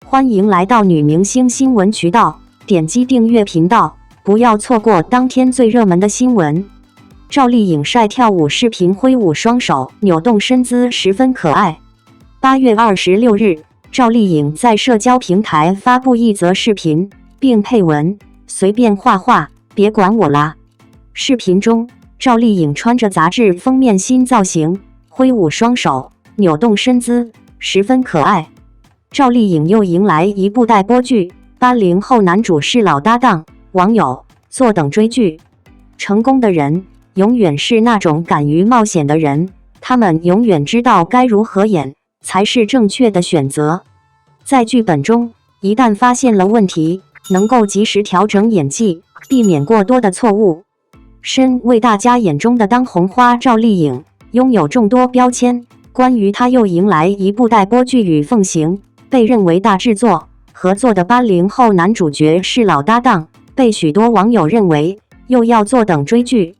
欢迎来到女明星新闻渠道，点击订阅频道，不要错过当天最热门的新闻。赵丽颖晒跳舞视频，挥舞双手，扭动身姿，十分可爱。8月26日，赵丽颖在社交平台发布一则视频，并配文：“随便画画，别管我啦。”视频中，赵丽颖穿着杂志封面新造型，挥舞双手，扭动身姿，十分可爱。赵丽颖又迎来一部待播剧，80后男主是老搭档，网友坐等追剧。成功的人永远是那种敢于冒险的人，他们永远知道该如何演才是正确的选择。在剧本中，一旦发现了问题，能够及时调整演技，避免过多的错误。身为大家眼中的当红花，赵丽颖拥有众多标签。关于她又迎来一部待播剧《与凤行》，被认为大制作，合作的80后男主角是老搭档，被许多网友认为又要坐等追剧，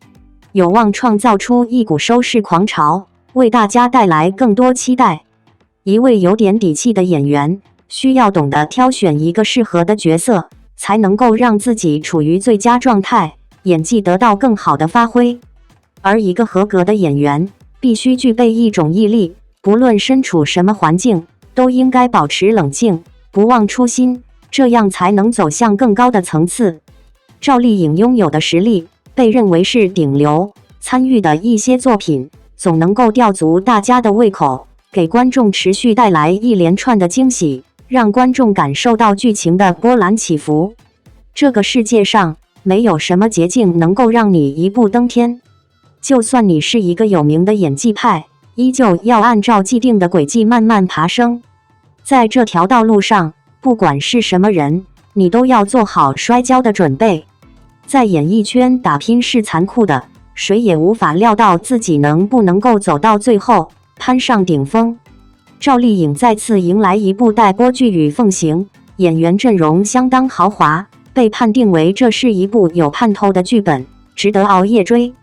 有望创造出一股收视狂潮，为大家带来更多期待。一位有点底气的演员，需要懂得挑选一个适合的角色，才能够让自己处于最佳状态，演技得到更好的发挥。而一个合格的演员，必须具备一种毅力，不论身处什么环境，都应该保持冷静，不忘初心，这样才能走向更高的层次。赵丽颖拥有的实力被认为是顶流，参与的一些作品总能够吊足大家的胃口，给观众持续带来一连串的惊喜，让观众感受到剧情的波澜起伏。这个世界上没有什么捷径能够让你一步登天，就算你是一个有名的演技派，依旧要按照既定的轨迹慢慢爬升。在这条道路上，不管是什么人，你都要做好摔跤的准备。在演艺圈打拼是残酷的，谁也无法料到自己能不能够走到最后，攀上顶峰。赵丽颖再次迎来一部待播剧《与凤行》，演员阵容相当豪华，被判定为这是一部有盼头的剧本，值得熬夜追。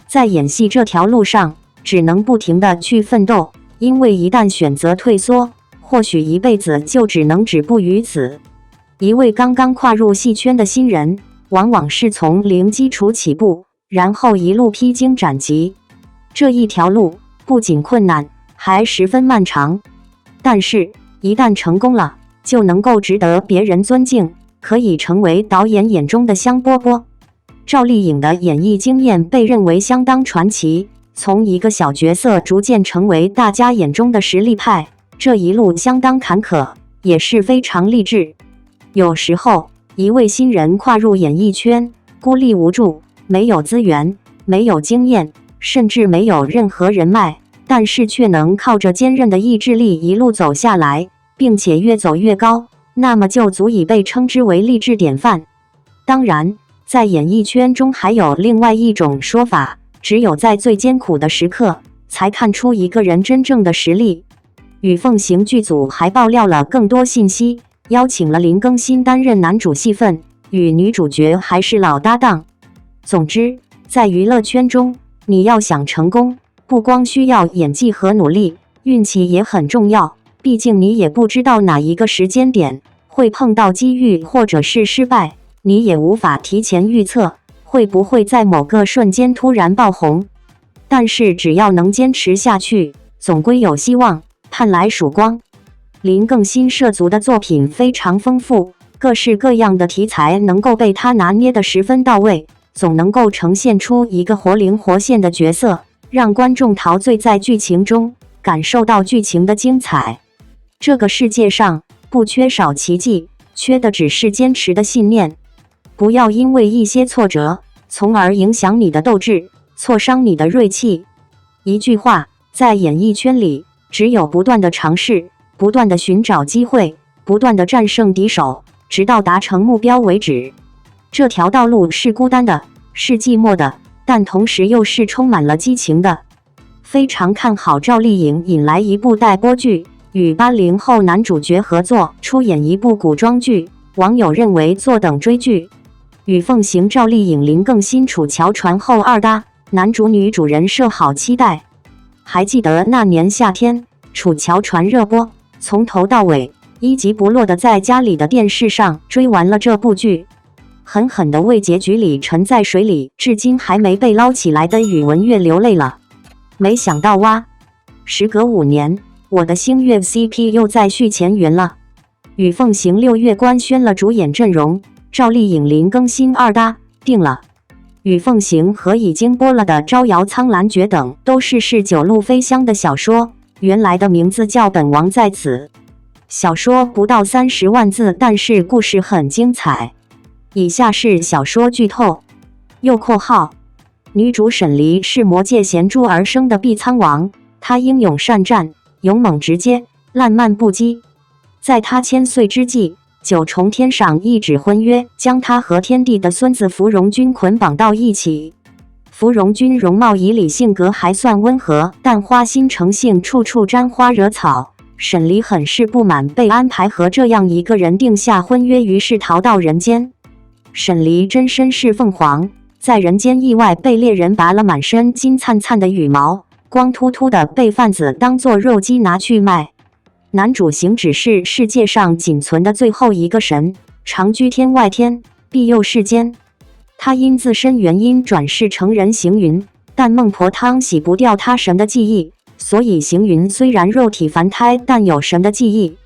在演戏这条路上，只能不停地去奋斗，因为一旦选择退缩，或许一辈子就只能止步于此。一位刚刚跨入戏圈的新人，往往是从零基础起步，然后一路披荆斩棘。这一条路不仅困难，还十分漫长。但是，一旦成功了，就能够值得别人尊敬，可以成为导演眼中的香饽饽。赵丽颖的演艺经验被认为相当传奇，从一个小角色逐渐成为大家眼中的实力派，这一路相当坎坷，也是非常励志。有时候，一位新人跨入演艺圈，孤立无助，没有资源，没有经验，甚至没有任何人脉，但是却能靠着坚韧的意志力一路走下来，并且越走越高，那么就足以被称之为励志典范。当然，在演艺圈中还有另外一种说法，只有在最艰苦的时刻，才看出一个人真正的实力。与凤行剧组还爆料了更多信息，邀请了林更新担任男主戏份，与女主角还是老搭档。总之，在娱乐圈中，你要想成功，不光需要演技和努力，运气也很重要，毕竟你也不知道哪一个时间点会碰到机遇或者是失败，你也无法提前预测会不会在某个瞬间突然爆红。但是只要能坚持下去，总归有希望，盼来曙光。林更新涉足的作品非常丰富，各式各样的题材能够被他拿捏得十分到位，总能够呈现出一个活灵活现的角色，让观众陶醉在剧情中，感受到剧情的精彩。这个世界上不缺少奇迹，缺的只是坚持的信念。不要因为一些挫折，从而影响你的斗志，挫伤你的锐气。一句话，在演艺圈里，只有不断的尝试，不断的寻找机会，不断的战胜敌手，直到达成目标为止。这条道路是孤单的，是寂寞的，但同时又是充满了激情的。非常看好赵丽颖引来一部待播剧，与80后男主角合作出演一部古装剧，网友认为坐等追剧。与凤行赵丽颖林更新楚乔传后二搭，男主女主人设好期待。还记得那年夏天，楚乔传热播，从头到尾一集不落的在家里的电视上追完了这部剧，狠狠地为结局里沉在水里至今还没被捞起来的宇文玥流泪了。没想到哇，时隔5年，我的星月 CP 又在续前缘了。与凤行6月官宣了主演阵容，赵丽颖临更新二搭，定了。与凤行和已经播了的《招摇苍兰诀》等都是九路飞香的小说，原来的名字叫《本王在此》。小说不到30万字，但是故事很精彩。以下是小说剧透。右括号，女主沈离是魔界衔珠而生的碧苍王，她英勇善战，勇猛直接，烂漫不羁。在她千岁之际，9重天上一纸婚约，将她和天帝的孙子芙蓉君捆绑到一起。芙蓉君容貌旖旎，性格还算温和，但花心成性，处处沾花惹草。沈离很是不满被安排和这样一个人定下婚约，于是逃到人间。沈离真身是凤凰，在人间意外被猎人拔了满身金灿灿的羽毛，光秃秃的被贩子当作肉鸡拿去卖。男主行止是世界上仅存的最后一个神，常居天外天，庇佑世间。他因自身原因转世成人行云，但孟婆汤洗不掉他神的记忆，所以行云虽然肉体凡胎，但有神的记忆。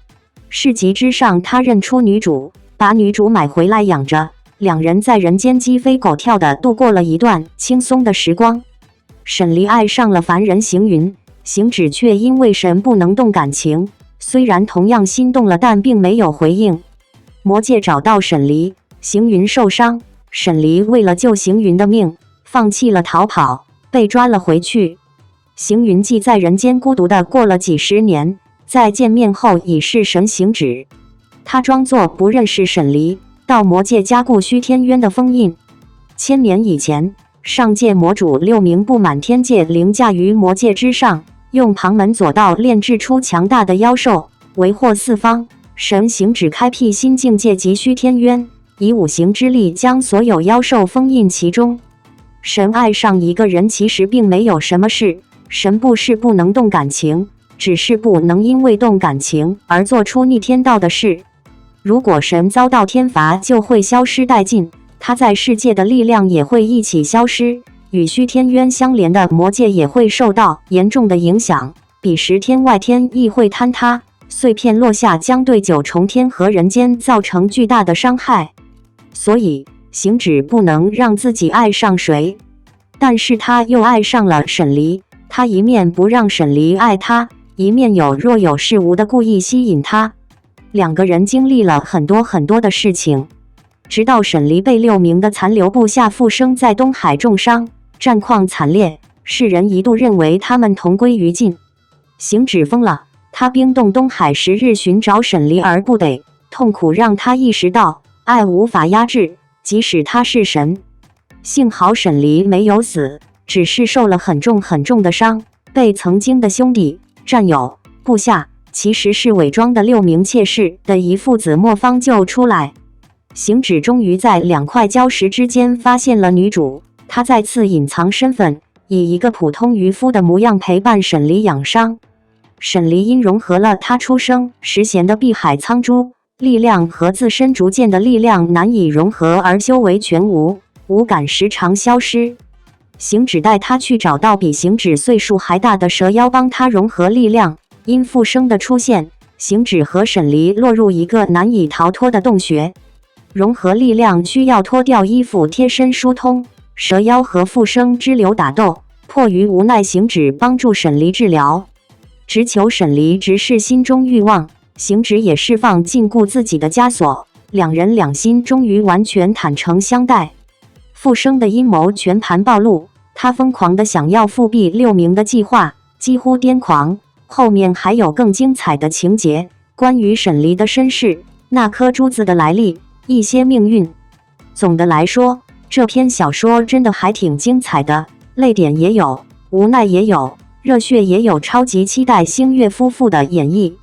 市集之上，他认出女主，把女主买回来养着，两人在人间鸡飞狗跳的度过了一段轻松的时光。沈离爱上了凡人行云，行止却因为神不能动感情，虽然同样心动了，但并没有回应。魔界找到沈离，行云受伤，沈离为了救行云的命，放弃了逃跑，被抓了回去。行云记在人间孤独的过了几十年，在见面后已是神行止。他装作不认识沈离，到魔界加固虚天渊的封印。1000年以前，上界魔主6名不满天界凌驾于魔界之上，用旁门左道炼制出强大的妖兽，为祸四方。神行止开辟新境界及虚天渊，以5行之力将所有妖兽封印其中。神爱上一个人其实并没有什么事，神不是不能动感情，只是不能因为动感情而做出逆天道的事。如果神遭到天罚，就会消失殆尽，他在世界的力量也会一起消失，与虚天渊相连的魔界也会受到严重的影响，彼时天外天亦会坍塌，碎片落下，将对9重天和人间造成巨大的伤害。所以行止不能让自己爱上谁，但是他又爱上了沈离。他一面不让沈离爱他，一面有若有似无的故意吸引他。两个人经历了很多的事情，直到沈离被6名的残留部下附生在东海重伤，战况惨烈，世人一度认为他们同归于尽。行止疯了，他冰冻东海10日寻找沈离而不得，痛苦让他意识到爱无法压制，即使他是神。幸好沈离没有死，只是受了很重的伤，被曾经的兄弟、战友、部下，其实是伪装的6名妾室的一父子磨坊救出来。行止终于在2块礁石之间发现了女主，他再次隐藏身份，以一个普通渔夫的模样陪伴沈离养伤。沈离因融合了他出生时衔的碧海苍珠力量和自身逐渐的力量难以融合，而修为全无，五感时常消失。行止带他去找到比行止岁数还大的蛇妖，帮他融合力量。因复生的出现，行止和沈离落入一个难以逃脱的洞穴。融合力量需要脱掉衣服贴身疏通，蛇妖和复生之流打斗，迫于无奈，行止帮助沈离治疗，只求沈离直视心中欲望，行止也释放禁锢自己的枷锁，两人两心终于完全坦诚相待。复生的阴谋全盘暴露，他疯狂的想要复辟6名的计划，几乎癫狂。后面还有更精彩的情节，关于沈离的身世、那颗珠子的来历、一些命运。总的来说，这篇小说真的还挺精彩的，泪点也有，无奈也有，热血也有，超级期待星月夫妇的演绎。